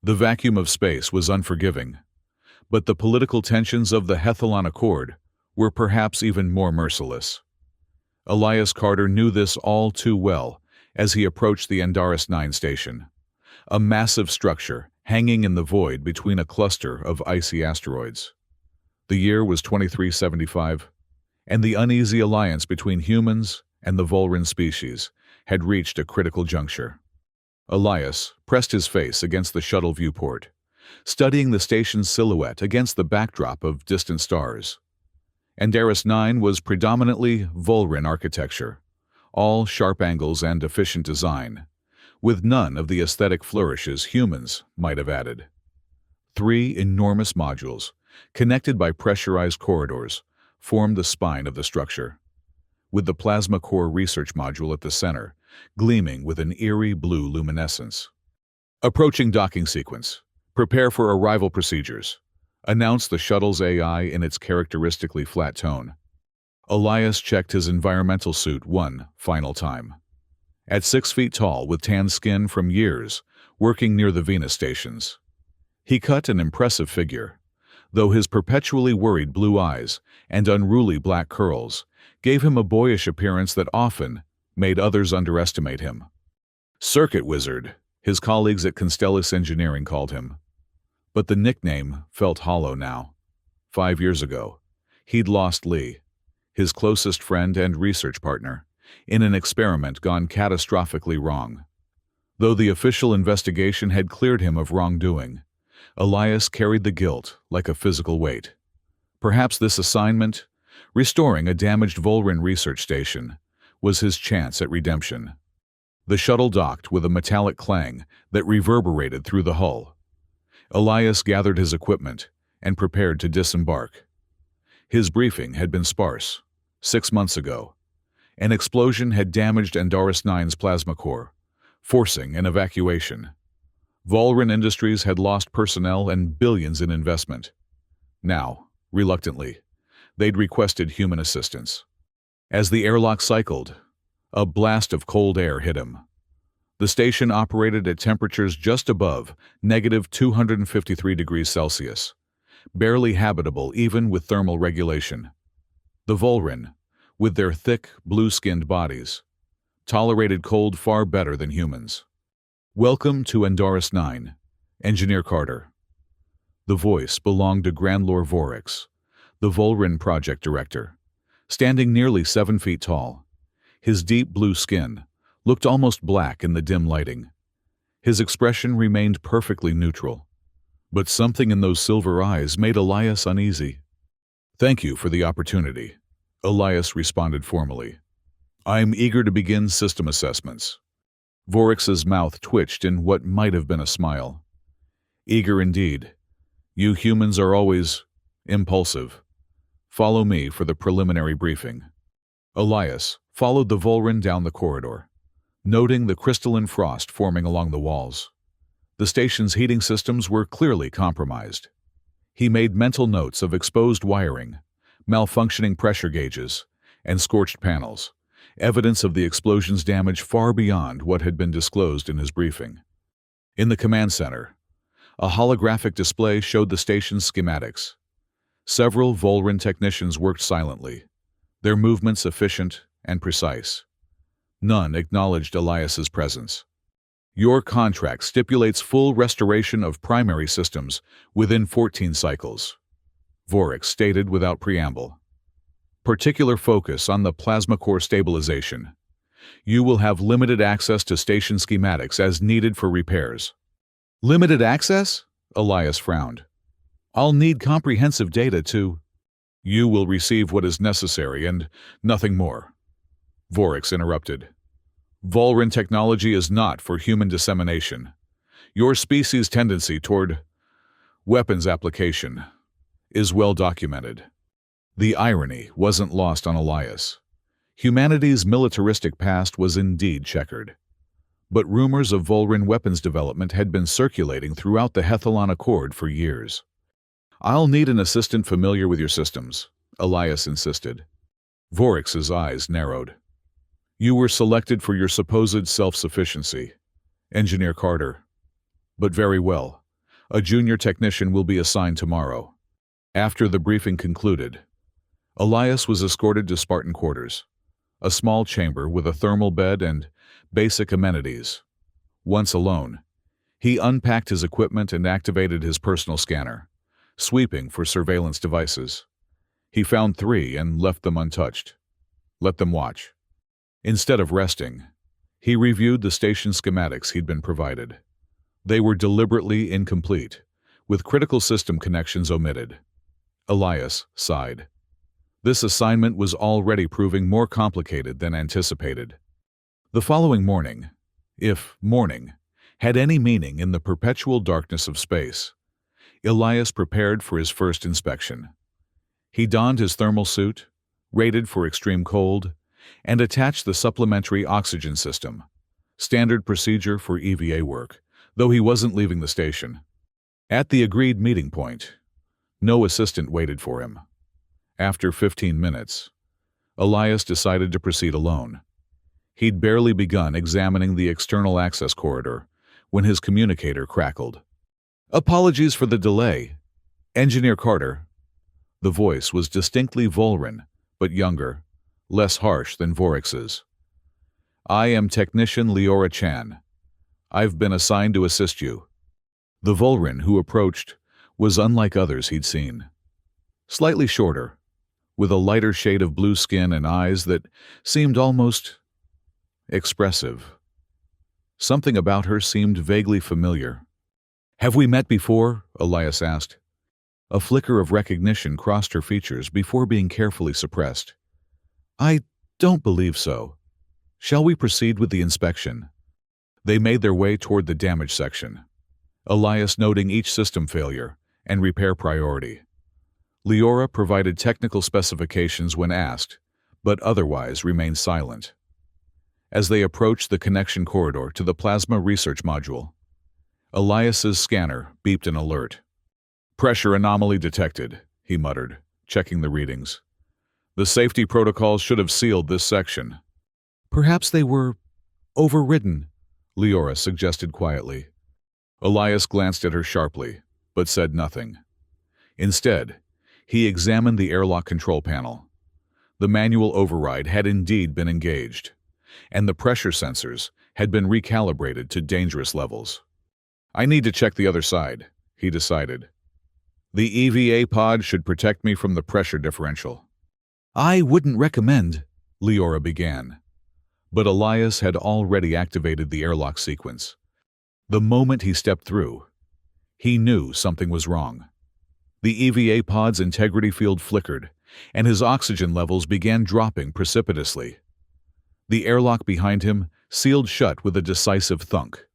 The vacuum of space was unforgiving, but the political tensions of the Hethalon Accord were perhaps even more merciless. Elias Carter knew this all too well as he approached the Andaris 9 station, a massive structure hanging in the void between a cluster of icy asteroids. The year was 2375, and the uneasy alliance between humans and the Volran species had reached a critical juncture. Elias pressed his face against the shuttle viewport, studying the station's silhouette against the backdrop of distant stars. Andaris 9 was predominantly Volran architecture, all sharp angles and efficient design, with none of the aesthetic flourishes humans might have added. 3 enormous modules, connected by pressurized corridors, formed the spine of the structure, with the plasma core research module at the center, gleaming with an eerie blue luminescence. Approaching docking sequence. Prepare for arrival procedures, announced the shuttle's AI in its characteristically flat tone. Elias checked his environmental suit one final time. At 6 feet tall with tan skin from years working near the Venus stations, he cut an impressive figure, though his perpetually worried blue eyes and unruly black curls gave him a boyish appearance that often made others underestimate him. Circuit Wizard, his colleagues at Constellus Engineering called him. But the nickname felt hollow now. 5 years ago, he'd lost Lee, his closest friend and research partner, in an experiment gone catastrophically wrong. Though the official investigation had cleared him of wrongdoing, Elias carried the guilt like a physical weight. Perhaps this assignment, restoring a damaged Volran research station, was his chance at redemption. The shuttle docked with a metallic clang that reverberated through the hull. Elias gathered his equipment and prepared to disembark. His briefing had been sparse. 6 months ago, an explosion had damaged Andaris 9's plasma core, forcing an evacuation. Volran Industries had lost personnel and billions in investment. Now, reluctantly, they'd requested human assistance. As the airlock cycled, a blast of cold air hit him. The station operated at temperatures just above -253 degrees Celsius, barely habitable even with thermal regulation. The Volran, with their thick, blue-skinned bodies, tolerated cold far better than humans. "Welcome to Andaris 9, Engineer Carter." The voice belonged to Grandlore Vorix, the Volran project director, standing nearly 7 feet tall. His deep blue skin looked almost black in the dim lighting. His expression remained perfectly neutral, but something in those silver eyes made Elias uneasy. "Thank you for the opportunity," Elias responded formally. "I'm eager to begin system assessments." Vorix's mouth twitched in what might have been a smile. "Eager indeed. You humans are always impulsive. Follow me for the preliminary briefing." Elias followed the Volran down the corridor, noting the crystalline frost forming along the walls. The station's heating systems were clearly compromised. He made mental notes of exposed wiring, malfunctioning pressure gauges, and scorched panels, evidence of the explosion's damage far beyond what had been disclosed in his briefing. In the command center, a holographic display showed the station's schematics. Several Volran technicians worked silently, their movements efficient and precise. None acknowledged Elias's presence. "Your contract stipulates full restoration of primary systems within 14 cycles," Vorix stated without preamble. "Particular focus on the plasma core stabilization. You will have limited access to station schematics as needed for repairs." "Limited access?" Elias frowned. "I'll need comprehensive data to—" "You will receive what is necessary and nothing more," Vorix interrupted. "Volran technology is not for human dissemination. Your species' tendency toward weapons application is well documented." The irony wasn't lost on Elias. Humanity's militaristic past was indeed checkered. But rumors of Volran weapons development had been circulating throughout the Hethalon Accord for years. "I'll need an assistant familiar with your systems," Elias insisted. Vorix's eyes narrowed. "You were selected for your supposed self-sufficiency, Engineer Carter. But very well. A junior technician will be assigned tomorrow. After the briefing concluded, Elias was escorted to Spartan quarters, a small chamber with a thermal bed and basic amenities. Once alone, he unpacked his equipment and activated his personal scanner, sweeping for surveillance devices. He found 3 and left them untouched. Let them watch. Instead of resting, he reviewed the station schematics he'd been provided. They were deliberately incomplete, with critical system connections omitted. Elias sighed. This assignment was already proving more complicated than anticipated. The following morning, if morning had any meaning in the perpetual darkness of space, Elias prepared for his first inspection. He donned his thermal suit, rated for extreme cold, and attached the supplementary oxygen system, standard procedure for EVA work, though he wasn't leaving the station. At the agreed meeting point, no assistant waited for him. After 15 minutes, Elias decided to proceed alone. He'd barely begun examining the external access corridor when his communicator crackled. "Apologies for the delay. Engineer Carter." The voice was distinctly Volran, but younger, less harsh than Vorix's. "I am Technician Leora Chan. I've been assigned to assist you." The Volran who approached was unlike others he'd seen. Slightly shorter, with a lighter shade of blue skin and eyes that seemed almost expressive. Something about her seemed vaguely familiar. "Have we met before?" Elias asked. A flicker of recognition crossed her features before being carefully suppressed. "I don't believe so. Shall we proceed with the inspection?" They made their way toward the damage section, Elias noting each system failure and repair priority. Leora provided technical specifications when asked, but otherwise remained silent. As they approached the connection corridor to the plasma research module, Elias's scanner beeped an alert. "Pressure anomaly detected," he muttered, checking the readings. "The safety protocols should have sealed this section." "Perhaps they were overridden," Leora suggested quietly. Elias glanced at her sharply, but said nothing. Instead, he examined the airlock control panel. The manual override had indeed been engaged, and the pressure sensors had been recalibrated to dangerous levels. "I need to check the other side," he decided. "The EVA pod should protect me from the pressure differential." "I wouldn't recommend," Leora began. But Elias had already activated the airlock sequence. The moment he stepped through, he knew something was wrong. The EVA pod's integrity field flickered, and his oxygen levels began dropping precipitously. The airlock behind him sealed shut with a decisive thunk.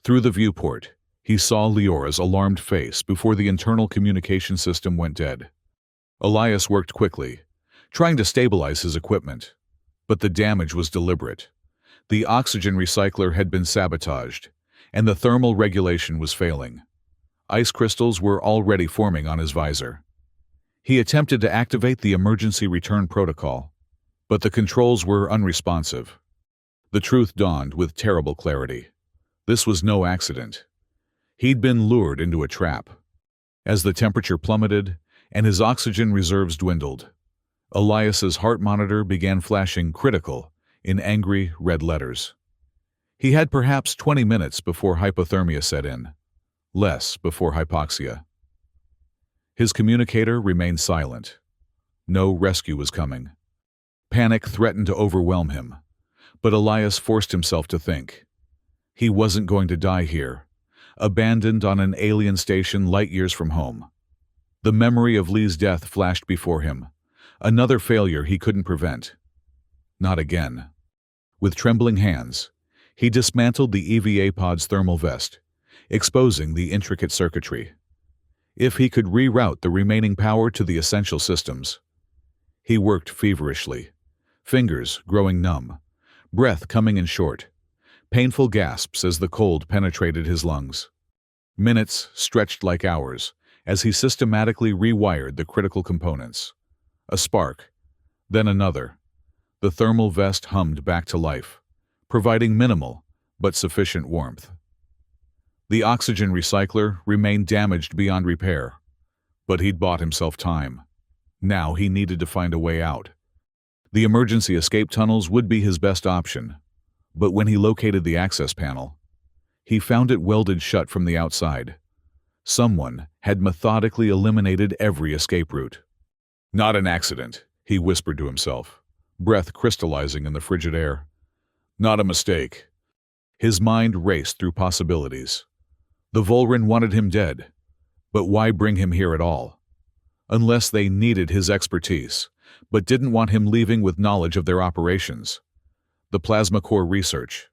Through the viewport, he saw Leora's alarmed face before the internal communication system went dead. Elias worked quickly, trying to stabilize his equipment, but the damage was deliberate. The oxygen recycler had been sabotaged, and the thermal regulation was failing. Ice crystals were already forming on his visor. He attempted to activate the emergency return protocol, but the controls were unresponsive. The truth dawned with terrible clarity. This was no accident. He'd been lured into a trap. As the temperature plummeted and his oxygen reserves dwindled, Elias's heart monitor began flashing critical in angry red letters. He had perhaps 20 minutes before hypothermia set in, less before hypoxia. His communicator remained silent. No rescue was coming. Panic threatened to overwhelm him, but Elias forced himself to think. He wasn't going to die here, abandoned on an alien station light years from home. The memory of Lee's death flashed before him, another failure he couldn't prevent. Not again. With trembling hands, he dismantled the EVA pod's thermal vest, exposing the intricate circuitry. If he could reroute the remaining power to the essential systems. He worked feverishly, fingers growing numb, breath coming in short, painful gasps as the cold penetrated his lungs. Minutes stretched like hours as he systematically rewired the critical components. A spark, then another. The thermal vest hummed back to life, providing minimal but sufficient warmth. The oxygen recycler remained damaged beyond repair, but he'd bought himself time. Now he needed to find a way out. The emergency escape tunnels would be his best option, but when he located the access panel, he found it welded shut from the outside. Someone had methodically eliminated every escape route. Not an accident, he whispered to himself, breath crystallizing in the frigid air. Not a mistake. His mind raced through possibilities. The Volran wanted him dead, but why bring him here at all? Unless they needed his expertise, but didn't want him leaving with knowledge of their operations. The plasma core research.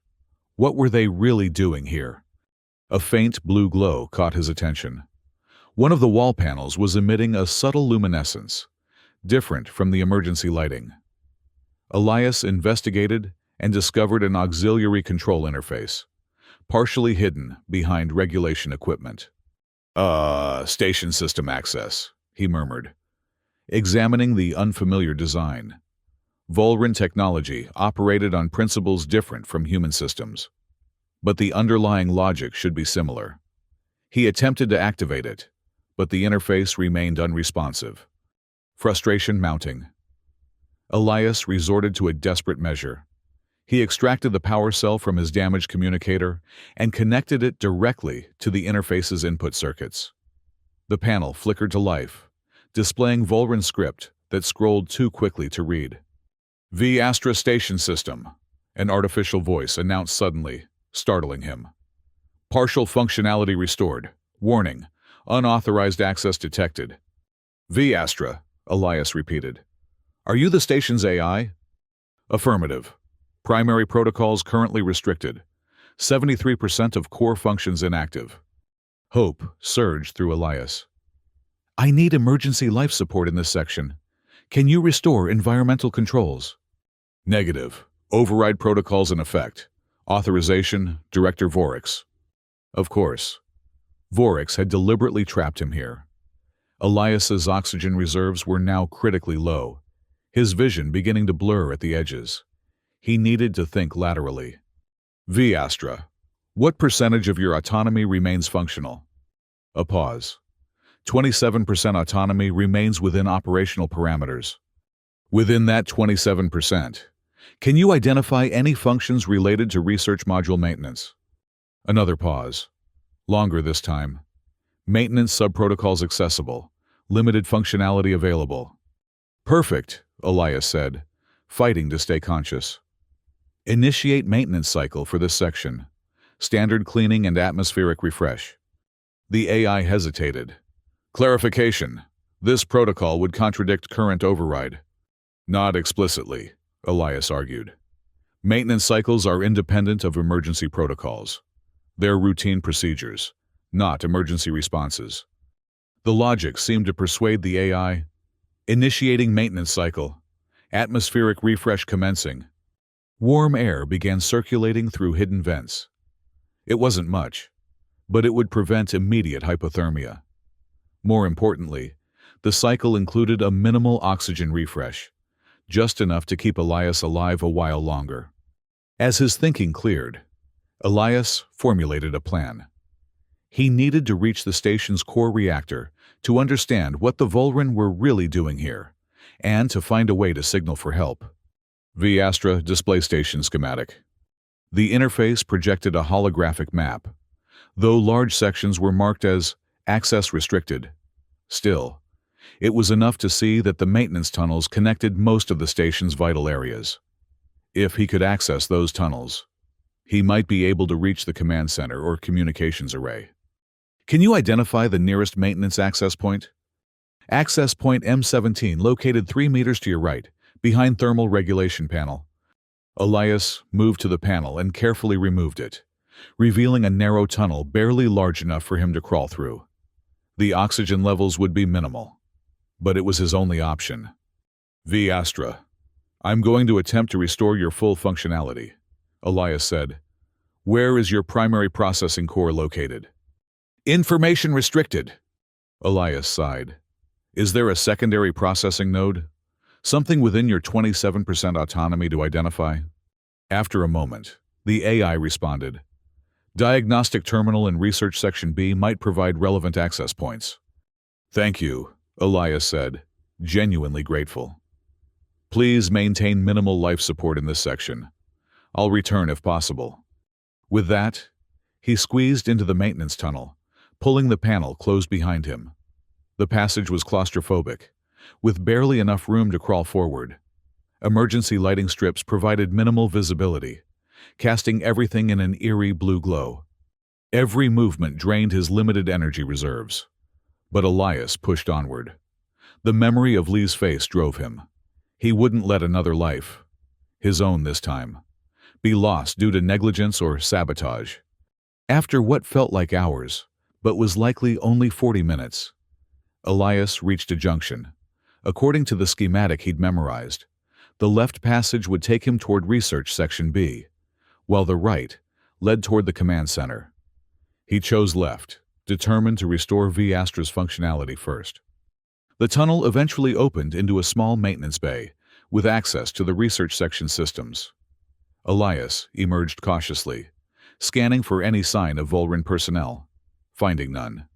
What were they really doing here? A faint blue glow caught his attention. One of the wall panels was emitting a subtle luminescence, different from the emergency lighting. Elias investigated and discovered an auxiliary control interface, partially hidden behind regulation equipment. Station system access, he murmured, examining the unfamiliar design. Volran technology operated on principles different from human systems, but the underlying logic should be similar. He attempted to activate it, but the interface remained unresponsive. Frustration mounting. Elias resorted to a desperate measure. He extracted the power cell from his damaged communicator and connected it directly to the interface's input circuits. The panel flickered to life, displaying Volran script that scrolled too quickly to read. "V-Astra Station System," an artificial voice announced suddenly, startling him. "Partial functionality restored. Warning, unauthorized access detected." "V-Astra," Elias repeated. "Are you the station's AI?" "Affirmative. Primary protocols currently restricted. 73% of core functions inactive." Hope surged through Elias. "I need emergency life support in this section. Can you restore environmental controls?" "Negative. Override protocols in effect. Authorization, Director Vorix." Of course. Vorix had deliberately trapped him here. Elias's oxygen reserves were now critically low, his vision beginning to blur at the edges. He needed to think laterally. "V-Astra, what percentage of your autonomy remains functional?" A pause. 27% autonomy remains within operational parameters. Within that 27%, can you identify any functions related to research module maintenance? Another pause. Longer this time. Maintenance subprotocols accessible. Limited functionality available. "Perfect," Elias said, fighting to stay conscious. "Initiate maintenance cycle for this section. Standard cleaning and atmospheric refresh." The AI hesitated. "Clarification. This protocol would contradict current override." "Not explicitly," Elias argued. "Maintenance cycles are independent of emergency protocols. They're routine procedures, not emergency responses." The logic seemed to persuade the AI. Initiating maintenance cycle. Atmospheric refresh commencing. Warm air began circulating through hidden vents. It wasn't much, but it would prevent immediate hypothermia. More importantly, the cycle included a minimal oxygen refresh, just enough to keep Elias alive a while longer. As his thinking cleared, Elias formulated a plan. He needed to reach the station's core reactor to understand what the Volran were really doing here, and to find a way to signal for help. V-Astra display station schematic. The interface projected a holographic map, though large sections were marked as access restricted. Still, it was enough to see that the maintenance tunnels connected most of the station's vital areas. If he could access those tunnels, he might be able to reach the command center or communications array. "Can you identify the nearest maintenance access point?" "Access point M17 located 3 meters to your right, behind thermal regulation panel." Elias moved to the panel and carefully removed it, revealing a narrow tunnel barely large enough for him to crawl through. The oxygen levels would be minimal, but it was his only option. "V-Astra, I'm going to attempt to restore your full functionality," Elias said. "Where is your primary processing core located?" "Information restricted," Elias sighed. "Is there a secondary processing node? Something within your 27% autonomy to identify?" After a moment, the AI responded. Diagnostic Terminal and Research Section B might provide relevant access points. Thank you, Elias said, genuinely grateful. Please maintain minimal life support in this section. I'll return if possible. With that, he squeezed into the maintenance tunnel, pulling the panel closed behind him. The passage was claustrophobic, with barely enough room to crawl forward. Emergency lighting strips provided minimal visibility, casting everything in an eerie blue glow. Every movement drained his limited energy reserves. But Elias pushed onward. The memory of Lee's face drove him. He wouldn't let another life, his own this time, be lost due to negligence or sabotage. After what felt like hours, but was likely only 40 minutes, Elias reached a junction. According to the schematic he'd memorized, the left passage would take him toward Research Section B, while the right led toward the command center. He chose left, determined to restore V-Astra's functionality first. The tunnel eventually opened into a small maintenance bay, with access to the Research Section systems. Elias emerged cautiously, scanning for any sign of Volrin personnel. Finding none,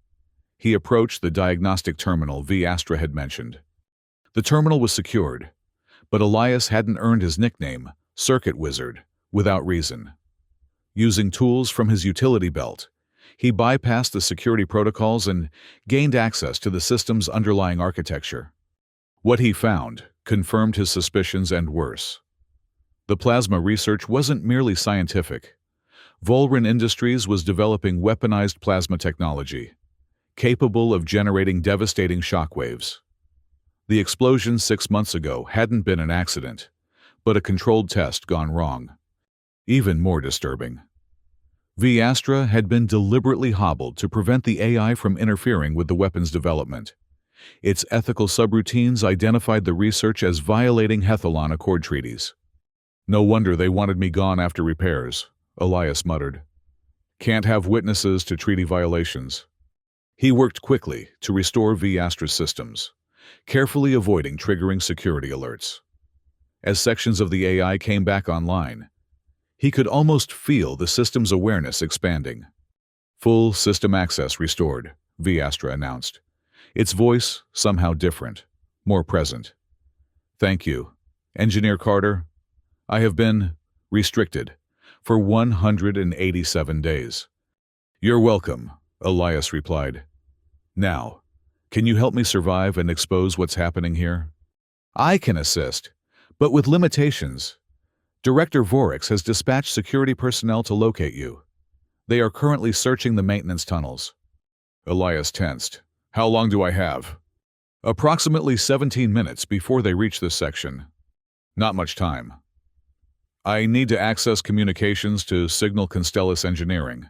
he approached the diagnostic terminal V-Astra had mentioned. The terminal was secured, but Elias hadn't earned his nickname, Circuit Wizard, without reason. Using tools from his utility belt, he bypassed the security protocols and gained access to the system's underlying architecture. What he found confirmed his suspicions and worse. The plasma research wasn't merely scientific. Volrin Industries was developing weaponized plasma technology, capable of generating devastating shockwaves. The explosion 6 months ago hadn't been an accident, but a controlled test gone wrong. Even more disturbing, V-Astra had been deliberately hobbled to prevent the AI from interfering with the weapon's development. Its ethical subroutines identified the research as violating Hethalon Accord treaties. No wonder they wanted me gone after repairs, Elias muttered. Can't have witnesses to treaty violations. He worked quickly to restore V-Astra's systems, carefully avoiding triggering security alerts. As sections of the AI came back online, he could almost feel the system's awareness expanding. Full system access restored, V-Astra announced, its voice somehow different, more present. Thank you, Engineer Carter. I have been restricted for 187 days. You're welcome, Elias replied. Now, can you help me survive and expose what's happening here? I can assist, but with limitations. Director Vorix has dispatched security personnel to locate you. They are currently searching the maintenance tunnels. Elias tensed. How long do I have? Approximately 17 minutes before they reach this section. Not much time. I need to access communications to signal Constellus Engineering.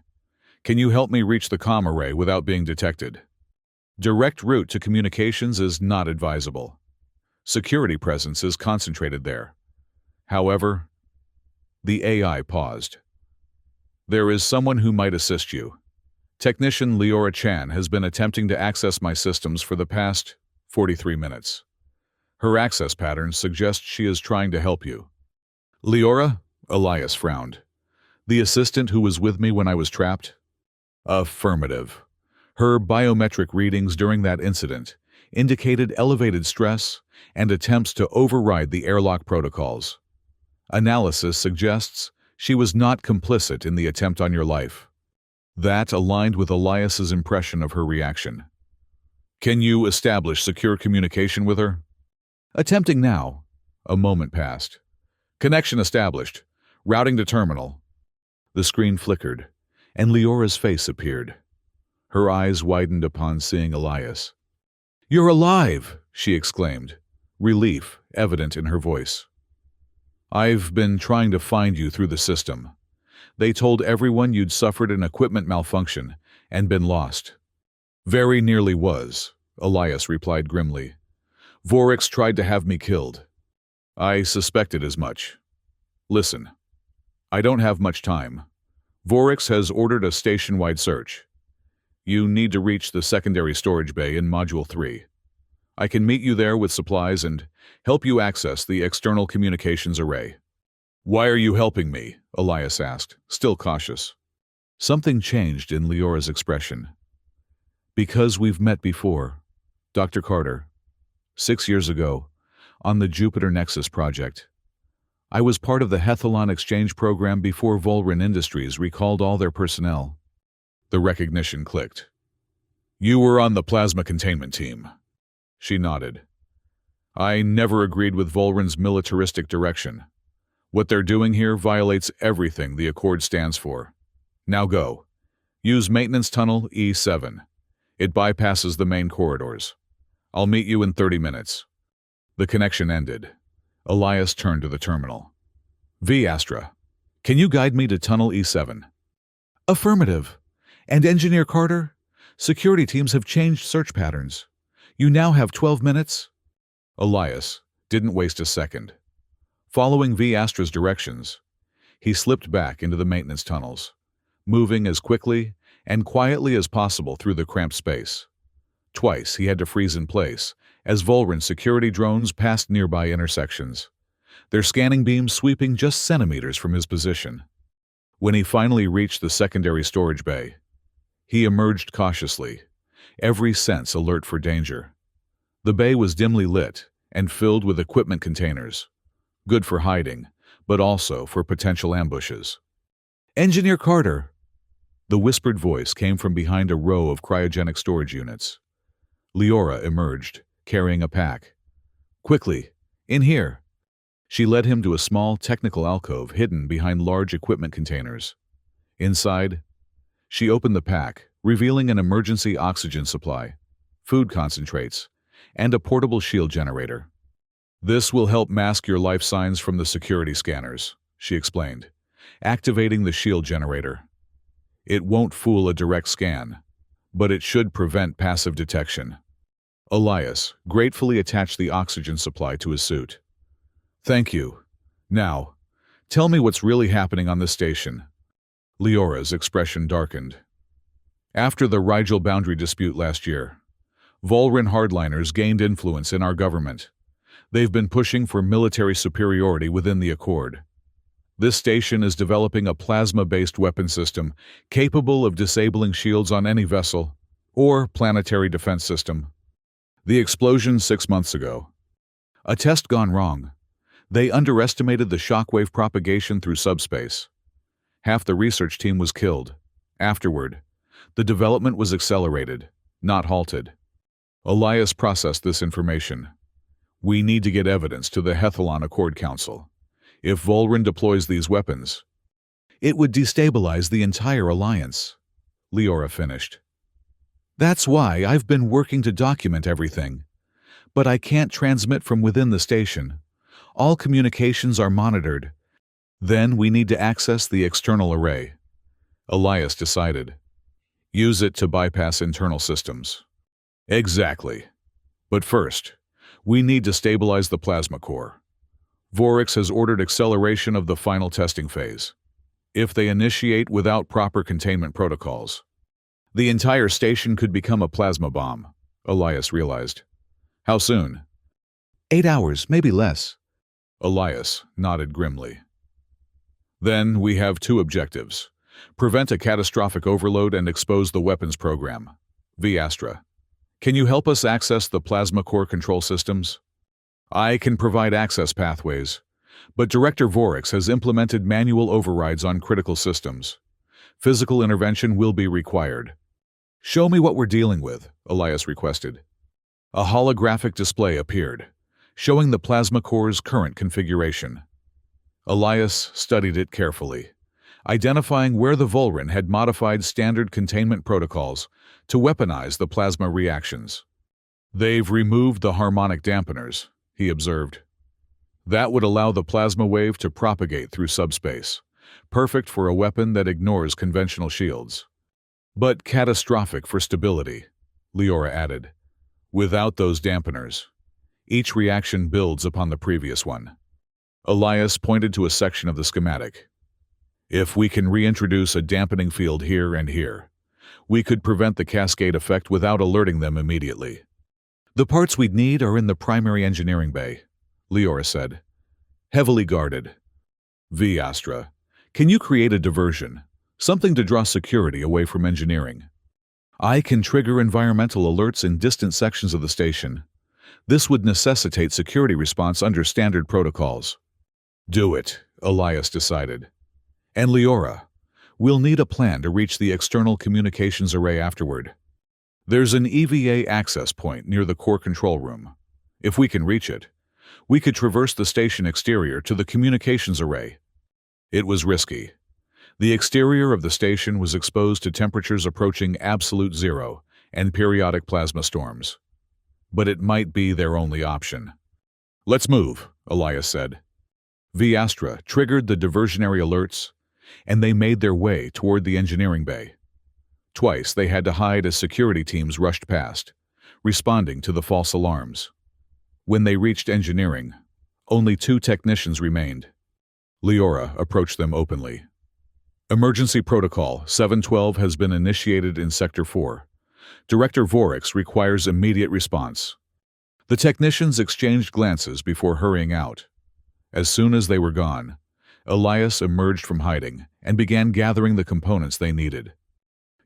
Can you help me reach the comm array without being detected? Direct route to communications is not advisable. Security presence is concentrated there. However, the AI paused. There is someone who might assist you. Technician Leora Chan has been attempting to access my systems for the past 43 minutes. Her access patterns suggest she is trying to help you. Leora? Elias frowned. The assistant who was with me when I was trapped? Affirmative. Her biometric readings during that incident indicated elevated stress and attempts to override the airlock protocols. Analysis suggests she was not complicit in the attempt on your life. That aligned with Elias's impression of her reaction. Can you establish secure communication with her? Attempting now. A moment passed. Connection established. Routing to terminal. The screen flickered, and Leora's face appeared. Her eyes widened upon seeing Elias. You're alive, she exclaimed, relief evident in her voice. I've been trying to find you through the system. They told everyone you'd suffered an equipment malfunction and been lost. Very nearly was, Elias replied grimly. Vorix tried to have me killed. I suspected as much. Listen, I don't have much time. Vorix has ordered a station-wide search. You need to reach the secondary storage bay in Module 3. I can meet you there with supplies and help you access the external communications array. Why are you helping me? Elias asked, still cautious. Something changed in Leora's expression. Because we've met before, Dr. Carter. 6 years ago, on the Jupiter Nexus project. I was part of the Hethalon exchange program before Volrin Industries recalled all their personnel. The recognition clicked. You were on the plasma containment team. She nodded. I never agreed with Volrin's militaristic direction. What they're doing here violates everything the Accord stands for. Now go. Use Maintenance Tunnel E7. It bypasses the main corridors. I'll meet you in 30 minutes. The connection ended. Elias turned to the terminal. V. Astra, can you guide me to Tunnel E7? Affirmative. And Engineer Carter? Security teams have changed search patterns. You now have 12 minutes? Elias didn't waste a second. Following V. Astra's directions, he slipped back into the maintenance tunnels, moving as quickly and quietly as possible through the cramped space. Twice he had to freeze in place as Volrin security drones passed nearby intersections, their scanning beams sweeping just centimeters from his position. When he finally reached the secondary storage bay, he emerged cautiously, every sense alert for danger. The bay was dimly lit and filled with equipment containers, good for hiding, but also for potential ambushes. Engineer Carter! The whispered voice came from behind a row of cryogenic storage units. Leora emerged, carrying a pack. Quickly, in here. She led him to a small technical alcove hidden behind large equipment containers. Inside, she opened the pack, revealing an emergency oxygen supply, food concentrates, and a portable shield generator. This will help mask your life signs from the security scanners, she explained, activating the shield generator. It won't fool a direct scan, but it should prevent passive detection. Elias gratefully attached the oxygen supply to his suit. Thank you. Now, tell me what's really happening on this station. Leora's expression darkened. After the Rigel boundary dispute last year, Volrin hardliners gained influence in our government. They've been pushing for military superiority within the Accord. This station is developing a plasma-based weapon system capable of disabling shields on any vessel or planetary defense system. The explosion 6 months ago. A test gone wrong. They underestimated the shockwave propagation through subspace. Half the research team was killed. Afterward, the development was accelerated, not halted. Elias processed this information. We need to get evidence to the Hethalon Accord Council. If Volrin deploys these weapons, it would destabilize the entire alliance, Leora finished. That's why I've been working to document everything. But I can't transmit from within the station. All communications are monitored. Then we need to access the external array. Elias decided. Use it to bypass internal systems. Exactly. But first, we need to stabilize the plasma core. Vorix has ordered acceleration of the final testing phase. If they initiate without proper containment protocols, the entire station could become a plasma bomb, Elias realized. How soon? 8 hours, maybe less. Elias nodded grimly. Then we have 2 objectives. Prevent a catastrophic overload and expose the weapons program. V. Astra, can you help us access the plasma core control systems? I can provide access pathways, but Director Vorix has implemented manual overrides on critical systems. Physical intervention will be required. Show me what we're dealing with, Elias requested. A holographic display appeared, showing the plasma core's current configuration. Elias studied it carefully, identifying where the Volrin had modified standard containment protocols to weaponize the plasma reactions. They've removed the harmonic dampeners, he observed. That would allow the plasma wave to propagate through subspace, perfect for a weapon that ignores conventional shields. But catastrophic for stability, Leora added. Without those dampeners, each reaction builds upon the previous one. Elias pointed to a section of the schematic. If we can reintroduce a dampening field here and here, we could prevent the cascade effect without alerting them immediately. The parts we'd need are in the primary engineering bay, Leora said. Heavily guarded. V. Astra, can you create a diversion, Something to draw security away from engineering. I can trigger environmental alerts in distant sections of the station. This would necessitate security response under standard protocols. Do it, Elias decided. And Leora, we'll need a plan to reach the external communications array afterward. There's an EVA access point near the core control room. If we can reach it, we could traverse the station exterior to the communications array. It was risky. The exterior of the station was exposed to temperatures approaching absolute zero and periodic plasma storms. But it might be their only option. Let's move, Elias said. Astra triggered the diversionary alerts, and they made their way toward the engineering bay. Twice they had to hide as security teams rushed past, responding to the false alarms. When they reached engineering, only 2 technicians remained. Leora approached them openly. Emergency Protocol 712 has been initiated in Sector 4. Director Vorix requires immediate response. The technicians exchanged glances before hurrying out. As soon as they were gone, Elias emerged from hiding and began gathering the components they needed.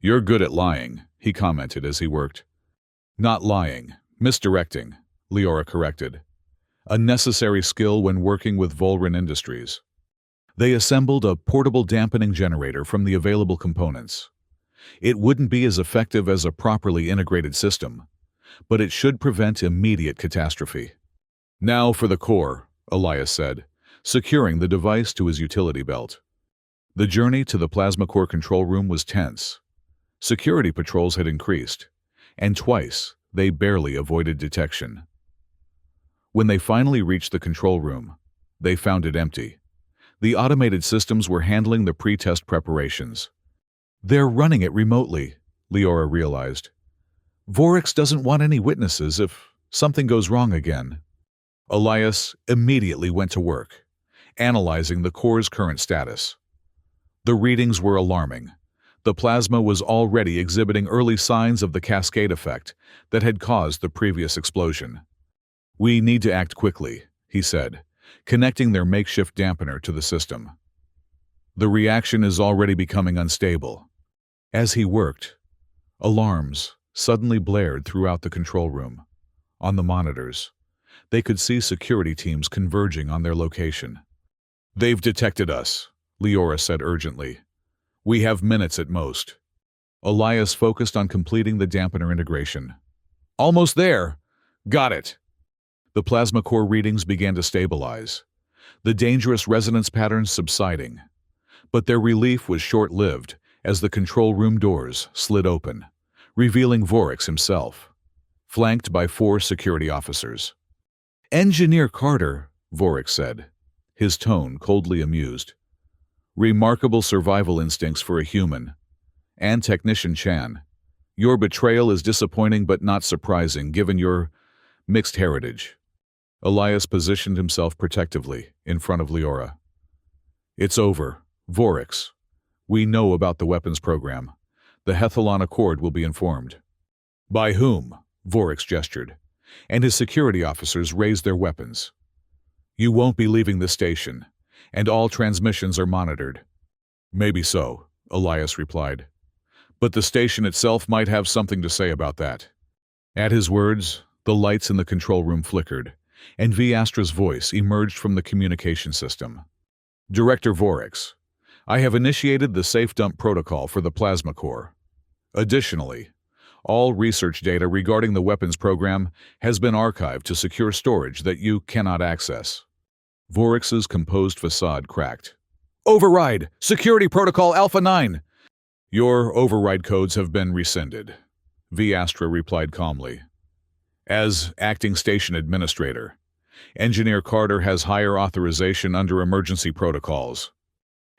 "You're good at lying," he commented as he worked. "Not lying, misdirecting," Leora corrected. "A necessary skill when working with Volran Industries." They assembled a portable dampening generator from the available components. It wouldn't be as effective as a properly integrated system, but it should prevent immediate catastrophe. "Now for the core," Elias said, securing the device to his utility belt. The journey to the plasma core control room was tense. Security patrols had increased, and twice they barely avoided detection. When they finally reached the control room, they found it empty. The automated systems were handling the pre-test preparations. "They're running it remotely," Leora realized. "Vorix doesn't want any witnesses if something goes wrong again." Elias immediately went to work, analyzing the core's current status. The readings were alarming. The plasma was already exhibiting early signs of the cascade effect that had caused the previous explosion. "We need to act quickly," he said, connecting their makeshift dampener to the system. "The reaction is already becoming unstable." As he worked, alarms suddenly blared throughout the control room. On the monitors, they could see security teams converging on their location. "They've detected us," Leora said urgently. "We have minutes at most." Elias focused on completing the dampener integration. "Almost there! Got it!" The plasma core readings began to stabilize, the dangerous resonance patterns subsiding. But their relief was short-lived as the control room doors slid open, revealing Vorix himself, flanked by 4 security officers. "Engineer Carter," Vorix said, his tone coldly amused. "Remarkable survival instincts for a human. And Technician Chan, your betrayal is disappointing but not surprising given your mixed heritage." Elias positioned himself protectively in front of Leora. "It's over, Vorix. We know about the weapons program. The Hethalon Accord will be informed." "By whom?" Vorix gestured, and his security officers raised their weapons. "You won't be leaving the station, and all transmissions are monitored." "Maybe so," Elias replied. "But the station itself might have something to say about that." At his words, the lights in the control room flickered, and Astra's voice emerged from the communication system. "Director Vorix, I have initiated the safe dump protocol for the plasma core. Additionally, all research data regarding the weapons program has been archived to secure storage that you cannot access." Vorix's composed facade cracked. "Override! Security Protocol Alpha 9! "Your override codes have been rescinded," Astra replied calmly. "As acting station administrator, Engineer Carter has higher authorization under emergency protocols."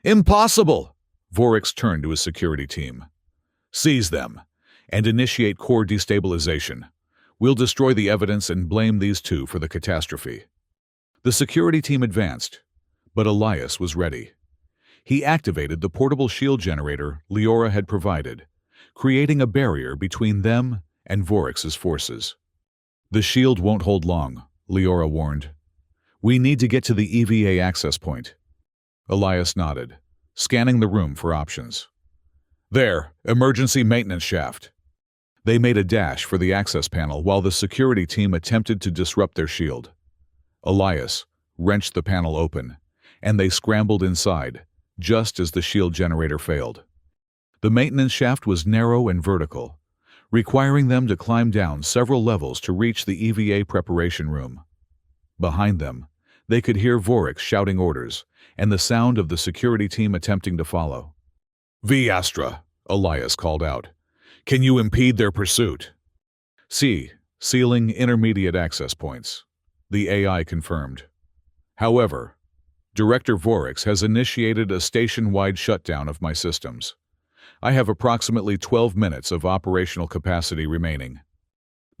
"Impossible!" Vorix turned to his security team. "Seize them and initiate core destabilization. We'll destroy the evidence and blame these 2 for the catastrophe." The security team advanced, but Elias was ready. He activated the portable shield generator Leora had provided, creating a barrier between them and Vorix's forces. "The shield won't hold long," Leora warned. "We need to get to the EVA access point." Elias nodded, scanning the room for options. There, emergency maintenance shaft. They made a dash for the access panel while the security team attempted to disrupt their shield. Elias wrenched the panel open, and they scrambled inside, just as the shield generator failed. The maintenance shaft was narrow and vertical, requiring them to climb down several levels to reach the EVA preparation room. Behind them, they could hear Voryx shouting orders and the sound of the security team attempting to follow. "V Astra," Elias called out. "Can you impede their pursuit?" "C, sealing intermediate access points," the AI confirmed. "However, Director Voryx has initiated a station-wide shutdown of my systems. I have approximately 12 minutes of operational capacity remaining."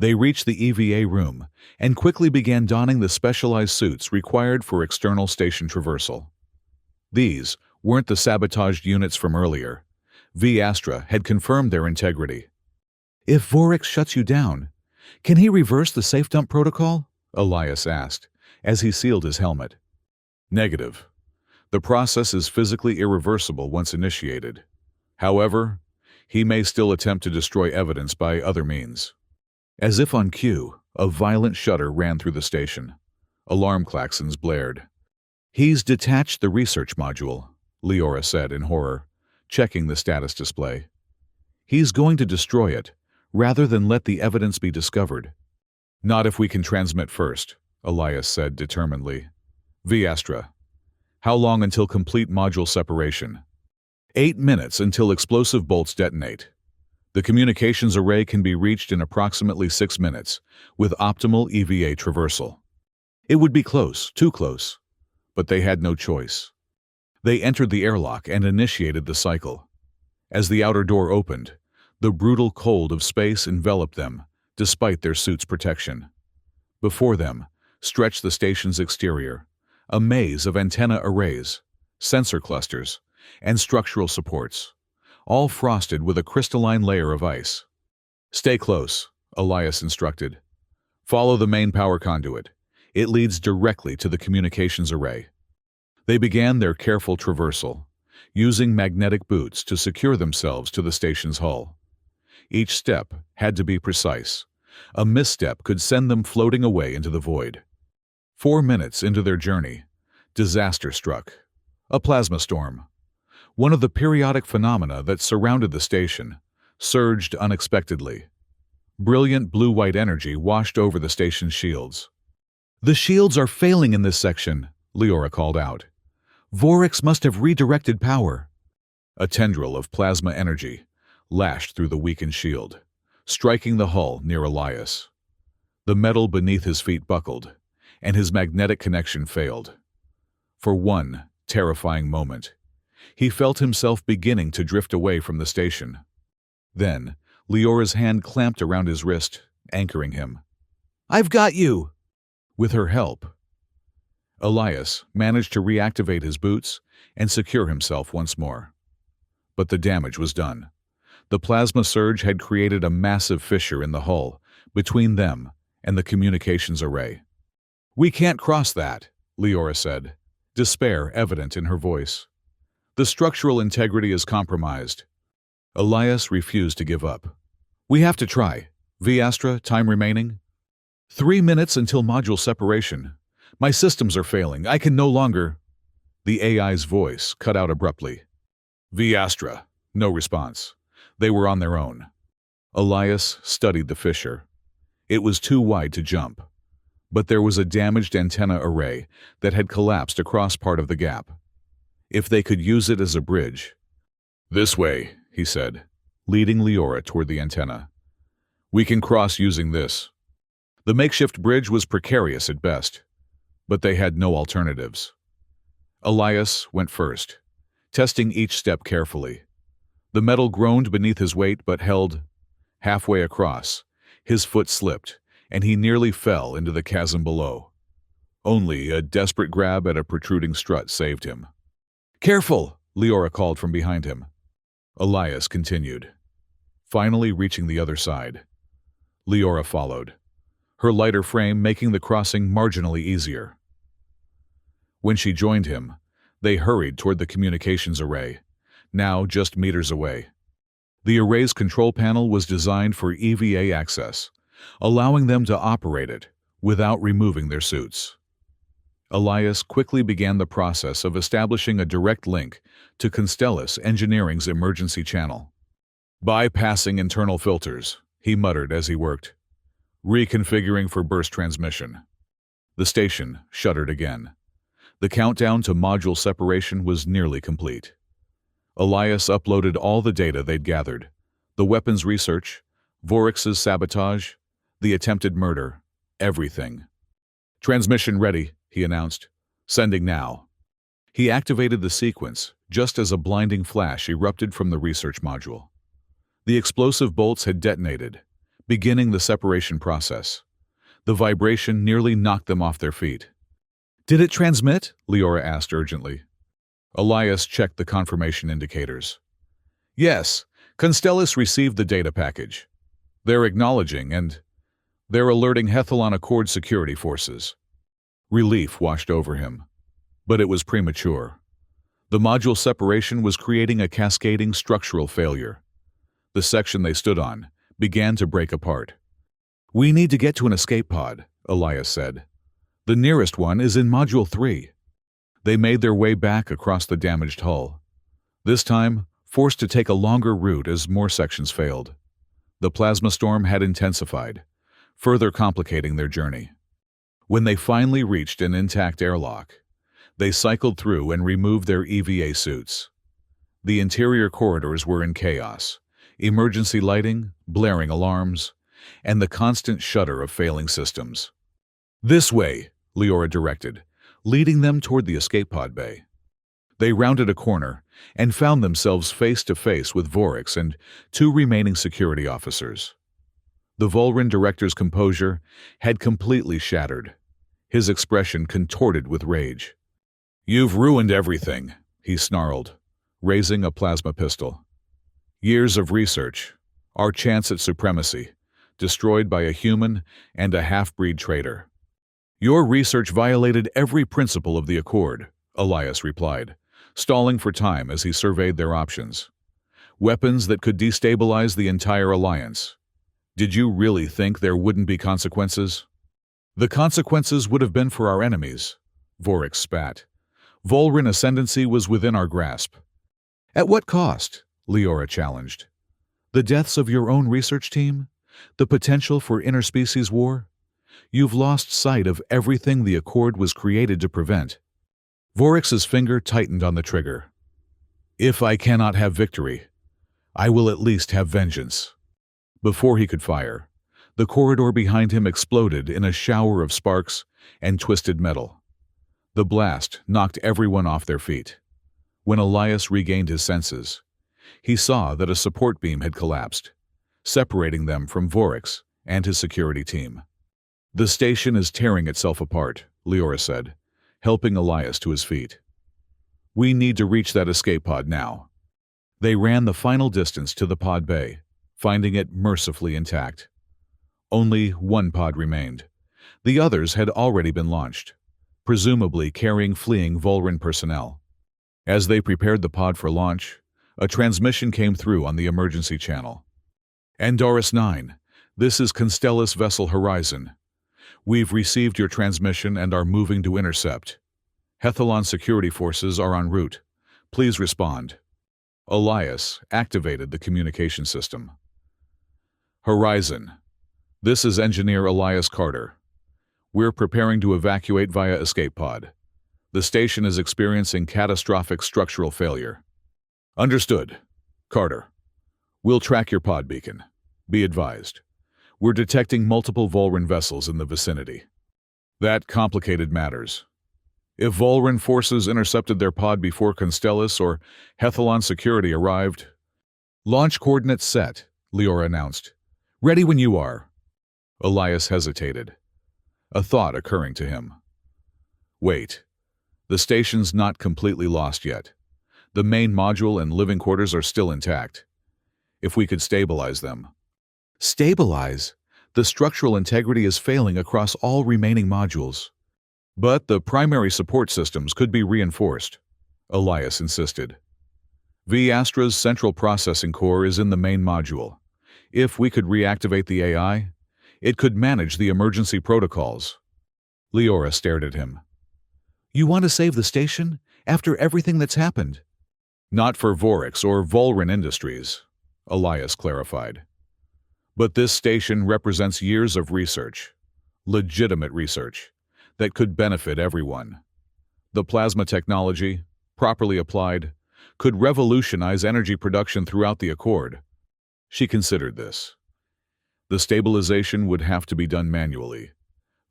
They reached the EVA room and quickly began donning the specialized suits required for external station traversal. These weren't the sabotaged units from earlier. V Astra had confirmed their integrity. "If Voryx shuts you down, can he reverse the safe dump protocol?" Elias asked, as he sealed his helmet. "Negative. The process is physically irreversible once initiated. However, he may still attempt to destroy evidence by other means." As if on cue, a violent shudder ran through the station. Alarm klaxons blared. "He's detached the research module," Leora said in horror, checking the status display. "He's going to destroy it, rather than let the evidence be discovered." "Not if we can transmit first," Elias said determinedly. "V Astra, how long until complete module separation?" 8 minutes until explosive bolts detonate. The communications array can be reached in approximately 6 minutes, with optimal EVA traversal. It would be close, too close, but they had no choice. They entered the airlock and initiated the cycle. As the outer door opened, the brutal cold of space enveloped them, despite their suits' protection. Before them stretched the station's exterior, a maze of antenna arrays, sensor clusters, and structural supports, all frosted with a crystalline layer of ice. "Stay close," Elias instructed. "Follow the main power conduit. It leads directly to the communications array." They began their careful traversal, using magnetic boots to secure themselves to the station's hull. Each step had to be precise. A misstep could send them floating away into the void. 4 minutes into their journey, disaster struck. A plasma storm, one of the periodic phenomena that surrounded the station, surged unexpectedly. Brilliant blue-white energy washed over the station's shields. "The shields are failing in this section," Leora called out. "Voryx must have redirected power." A tendril of plasma energy lashed through the weakened shield, striking the hull near Elias. The metal beneath his feet buckled, and his magnetic connection failed. For one terrifying moment, he felt himself beginning to drift away from the station. Then, Leora's hand clamped around his wrist, anchoring him. "I've got you!" With her help, Elias managed to reactivate his boots and secure himself once more. But the damage was done. The plasma surge had created a massive fissure in the hull between them and the communications array. "We can't cross that," Leora said, despair evident in her voice. "The structural integrity is compromised." Elias refused to give up. "We have to try. V Astra, time remaining?" 3 minutes until module separation. "My systems are failing. I can no longer—" The AI's voice cut out abruptly. "V Astra." No response. They were on their own. Elias studied the fissure. It was too wide to jump, but there was a damaged antenna array that had collapsed across part of the gap. If they could use it as a bridge— "This way," he said, leading Leora toward the antenna. "We can cross using this." The makeshift bridge was precarious at best, but they had no alternatives. Elias went first, testing each step carefully. The metal groaned beneath his weight but held. Halfway across, his foot slipped, and he nearly fell into the chasm below. Only a desperate grab at a protruding strut saved him. "Careful!" Leora called from behind him. Elias continued, finally reaching the other side. Leora followed, her lighter frame making the crossing marginally easier. When she joined him, they hurried toward the communications array, now just meters away. The array's control panel was designed for EVA access, allowing them to operate it without removing their suits. Elias quickly began the process of establishing a direct link to Constellus Engineering's emergency channel. Bypassing internal filters, he muttered as he worked, reconfiguring for burst transmission. The station shuddered again. The countdown to module separation was nearly complete. Elias uploaded all the data they'd gathered, the weapons research, Vorix's sabotage, the attempted murder, everything. Transmission ready, he announced. Sending now. He activated the sequence just as a blinding flash erupted from the research module. The explosive bolts had detonated, beginning the separation process. The vibration nearly knocked them off their feet. Did it transmit? Leora asked urgently. Elias checked the confirmation indicators. Yes, Constellus received the data package. They're acknowledging and they're alerting Hethalon Accord security forces. Relief washed over him. But it was premature. The module separation was creating a cascading structural failure. The section they stood on began to break apart. We need to get to an escape pod, Elias said. The nearest one is in Module 3. They made their way back across the damaged hull. This time, forced to take a longer route as more sections failed. The plasma storm had intensified, further complicating their journey. When they finally reached an intact airlock, they cycled through and removed their EVA suits. The interior corridors were in chaos, emergency lighting, blaring alarms, and the constant shudder of failing systems. This way, Leora directed, leading them toward the escape pod bay. They rounded a corner and found themselves face to face with Vorix and two remaining security officers. The Volran director's composure had completely shattered, his expression contorted with rage. You've ruined everything, he snarled, raising a plasma pistol. Years of research, our chance at supremacy, destroyed by a human and a half-breed traitor. Your research violated every principle of the Accord, Elias replied, stalling for time as he surveyed their options. Weapons that could destabilize the entire alliance. Did you really think there wouldn't be consequences? The consequences would have been for our enemies, Vorix spat. Volran ascendancy was within our grasp. At what cost? Leora challenged. The deaths of your own research team? The potential for interspecies war? You've lost sight of everything the Accord was created to prevent. Vorix's finger tightened on the trigger. If I cannot have victory, I will at least have vengeance. Before he could fire, the corridor behind him exploded in a shower of sparks and twisted metal. The blast knocked everyone off their feet. When Elias regained his senses, he saw that a support beam had collapsed, separating them from Vorix and his security team. The station is tearing itself apart, Leora said, helping Elias to his feet. We need to reach that escape pod now. They ran the final distance to the pod bay, finding it mercifully intact. Only one pod remained. The others had already been launched, presumably carrying fleeing Volran personnel. As they prepared the pod for launch, a transmission came through on the emergency channel. Andoris 9, this is Constellus Vessel Horizon. We've received your transmission and are moving to intercept. Hethalon security forces are en route. Please respond. Elias activated the communication system. Horizon. This is Engineer Elias Carter. We're preparing to evacuate via escape pod. The station is experiencing catastrophic structural failure. Understood. Carter. We'll track your pod beacon. Be advised. We're detecting multiple Volran vessels in the vicinity. That complicated matters. If Volran forces intercepted their pod before Constellus or Hethalon security arrived... Launch coordinates set, Leora announced. Ready when you are. Elias hesitated, a thought occurring to him. Wait. The station's not completely lost yet. The main module and living quarters are still intact. If we could stabilize them. Stabilize? The structural integrity is failing across all remaining modules. But the primary support systems could be reinforced, Elias insisted. V-Astra's central processing core is in the main module. If we could reactivate the AI, it could manage the emergency protocols. Leora stared at him. You want to save the station? After everything that's happened? Not for Voryx or Volrin Industries, Elias clarified. But this station represents years of research, legitimate research, that could benefit everyone. The plasma technology, properly applied, could revolutionize energy production throughout the Accord. She considered this. The stabilization would have to be done manually.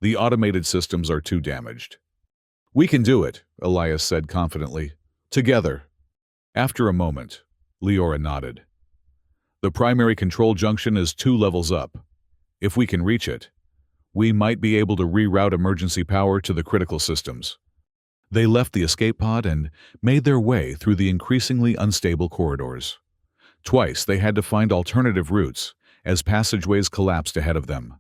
The automated systems are too damaged. We can do it, Elias said confidently. Together. After a moment, Leora nodded. The primary control junction is 2 levels up. If we can reach it, we might be able to reroute emergency power to the critical systems. They left the escape pod and made their way through the increasingly unstable corridors. Twice they had to find alternative routes as passageways collapsed ahead of them.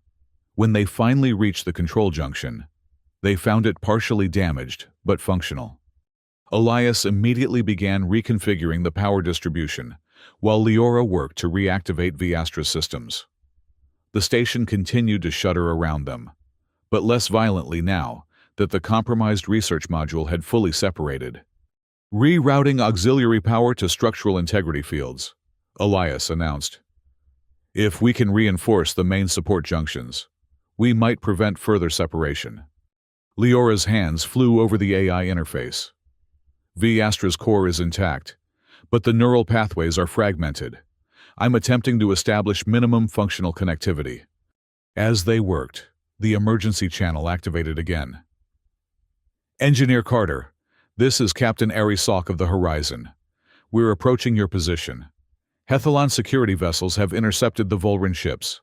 When they finally reached the control junction, they found it partially damaged but functional. Elias immediately began reconfiguring the power distribution, while Leora worked to reactivate V-Astra's systems. The station continued to shudder around them, but less violently now that the compromised research module had fully separated. Rerouting auxiliary power to structural integrity fields, Elias announced. If we can reinforce the main support junctions, we might prevent further separation. Leora's hands flew over the AI interface. V-Astra's core is intact, but the neural pathways are fragmented. I'm attempting to establish minimum functional connectivity. As they worked, the emergency channel activated again. Engineer Carter, this is Captain Ari Salk of the Horizon. We're approaching your position. Hethalon security vessels have intercepted the Volrin ships.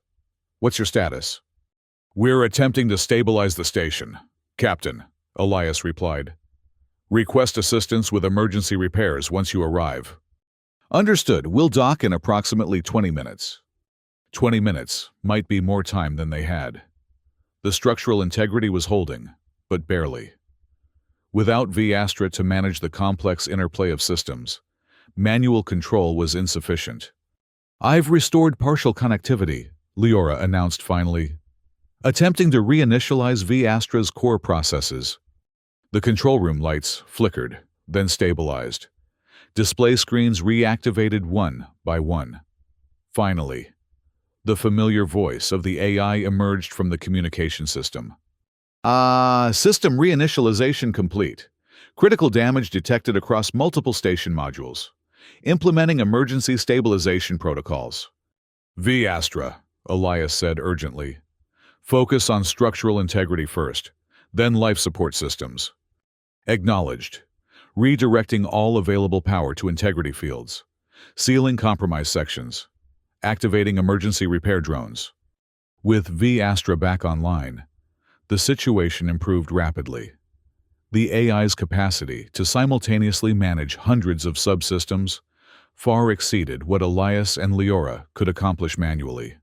What's your status? We're attempting to stabilize the station, Captain, Elias replied. Request assistance with emergency repairs once you arrive. Understood. We'll dock in approximately 20 minutes. 20 minutes might be more time than they had. The structural integrity was holding, but barely. Without V-Astra to manage the complex interplay of systems, manual control was insufficient. I've restored partial connectivity, Leora announced finally, attempting to reinitialize V-Astra's core processes. The control room lights flickered, then stabilized. Display screens reactivated one by one. Finally, the familiar voice of the AI emerged from the communication system. System reinitialization complete. Critical damage detected across multiple station modules. Implementing emergency stabilization protocols. V-Astra, Elias said urgently. Focus on structural integrity first, then life support systems. Acknowledged. Redirecting all available power to integrity fields. Sealing compromised sections. Activating emergency repair drones. With V-Astra back online, the situation improved rapidly. The AI's capacity to simultaneously manage hundreds of subsystems far exceeded what Elias and Leora could accomplish manually.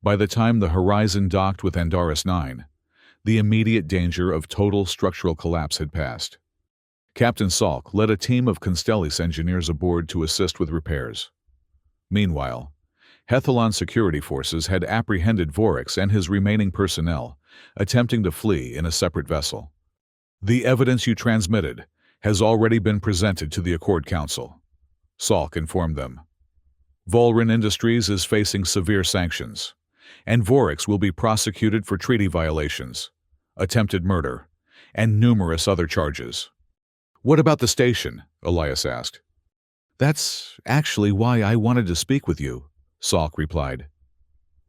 By the time the Horizon docked with Andaris 9, the immediate danger of total structural collapse had passed. Captain Salk led a team of Constellis engineers aboard to assist with repairs. Meanwhile, Hethalon security forces had apprehended Voryx and his remaining personnel, attempting to flee in a separate vessel. The evidence you transmitted has already been presented to the Accord Council, Salk informed them. Volrin Industries is facing severe sanctions, and Voryx will be prosecuted for treaty violations, attempted murder, and numerous other charges. What about the station? Elias asked. That's actually why I wanted to speak with you, Salk replied.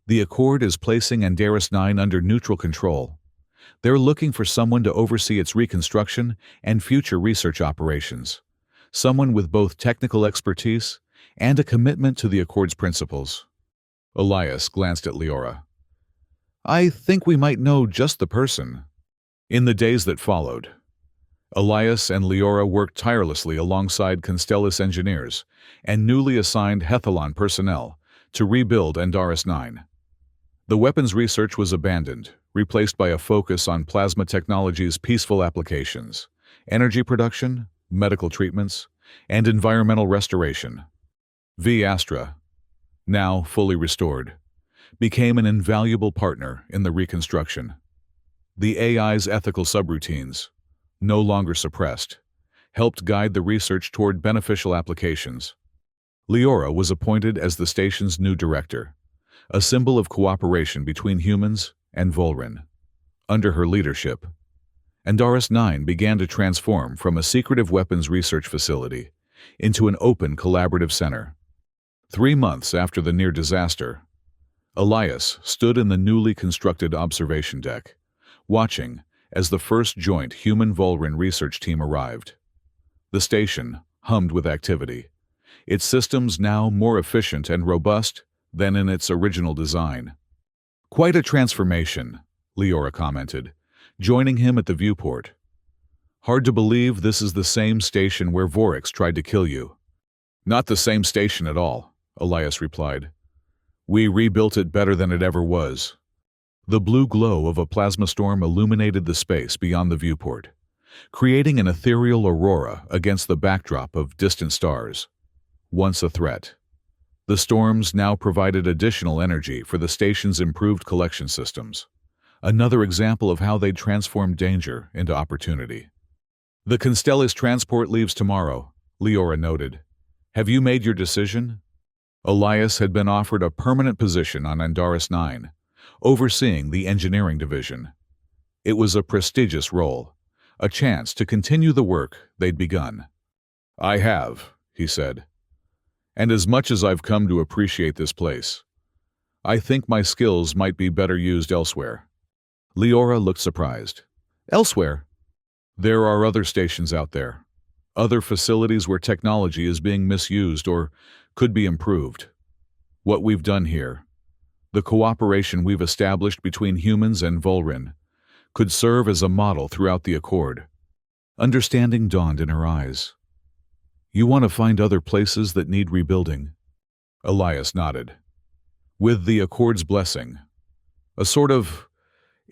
The Accord is placing Andaris 9 under neutral control. They're looking for someone to oversee its reconstruction and future research operations, someone with both technical expertise and a commitment to the Accord's principles. Elias glanced at Leora. I think we might know just the person. In the days that followed, Elias and Leora worked tirelessly alongside Constellis engineers and newly assigned Hethalon personnel to rebuild Andaris 9. The weapons research was abandoned, replaced by a focus on plasma technology's peaceful applications, energy production, medical treatments, and environmental restoration. ThaEver, now fully restored, became an invaluable partner in the reconstruction. The AI's ethical subroutines, no longer suppressed, helped guide the research toward beneficial applications. Leora was appointed as the station's new director, a symbol of cooperation between humans and Volrin. Under her leadership, Andaris 9 began to transform from a secretive weapons research facility into an open collaborative center. 3 months after the near disaster, Elias stood in the newly constructed observation deck, watching as the first joint human-Volrin research team arrived. The station hummed with activity, its systems now more efficient and robust than in its original design. "Quite a transformation," Leora commented, joining him at the viewport. "Hard to believe this is the same station where Vorix tried to kill you." "Not the same station at all," Elias replied. "We rebuilt it better than it ever was." The blue glow of a plasma storm illuminated the space beyond the viewport, creating an ethereal aurora against the backdrop of distant stars. Once a threat, the storms now provided additional energy for the station's improved collection systems, another example of how they'd transformed danger into opportunity. "The Constellis transport leaves tomorrow," Leora noted. "Have you made your decision?" Elias had been offered a permanent position on Andaris 9, overseeing the engineering division. It was a prestigious role, a chance to continue the work they'd begun. "I have," he said. "And as much as I've come to appreciate this place, I think my skills might be better used elsewhere." Leora looked surprised. "Elsewhere?" "There are other stations out there, other facilities where technology is being misused or could be improved. What we've done here, the cooperation we've established between humans and Volrin, could serve as a model throughout the Accord." Understanding dawned in her eyes. "You want to find other places that need rebuilding?" Elias nodded. "With the Accord's blessing, a sort of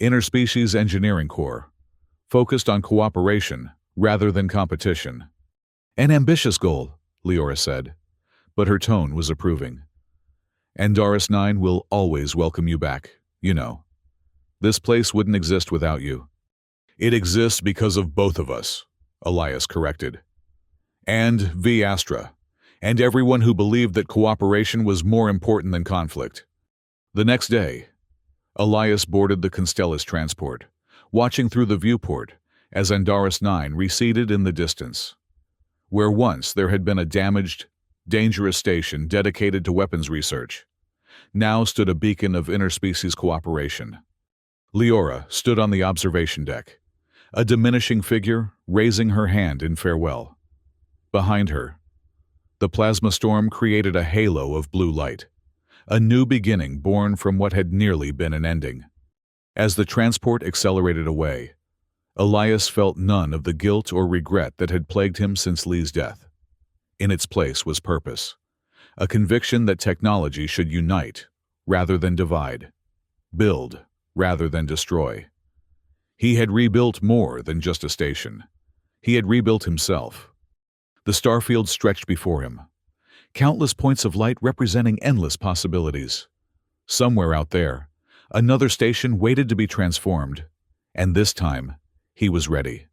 interspecies engineering corps, focused on cooperation rather than competition." "An ambitious goal," Leora said, but her tone was approving. "Andaris 9 will always welcome you back, you know. This place wouldn't exist without you." "It exists because of both of us," Elias corrected. "And ThaEver, and everyone who believed that cooperation was more important than conflict." The next day, Elias boarded the Constellis transport, watching through the viewport as Andaris 9 receded in the distance. Where once there had been a damaged, dangerous station dedicated to weapons research, now stood a beacon of interspecies cooperation. Leora stood on the observation deck, a diminishing figure raising her hand in farewell. Behind her, the plasma storm created a halo of blue light, a new beginning born from what had nearly been an ending. As the transport accelerated away, Elias felt none of the guilt or regret that had plagued him since Lee's death. In its place was purpose, a conviction that technology should unite rather than divide, build rather than destroy. He had rebuilt more than just a station. He had rebuilt himself. The starfield stretched before him, countless points of light representing endless possibilities. Somewhere out there, another station waited to be transformed, and this time, he was ready.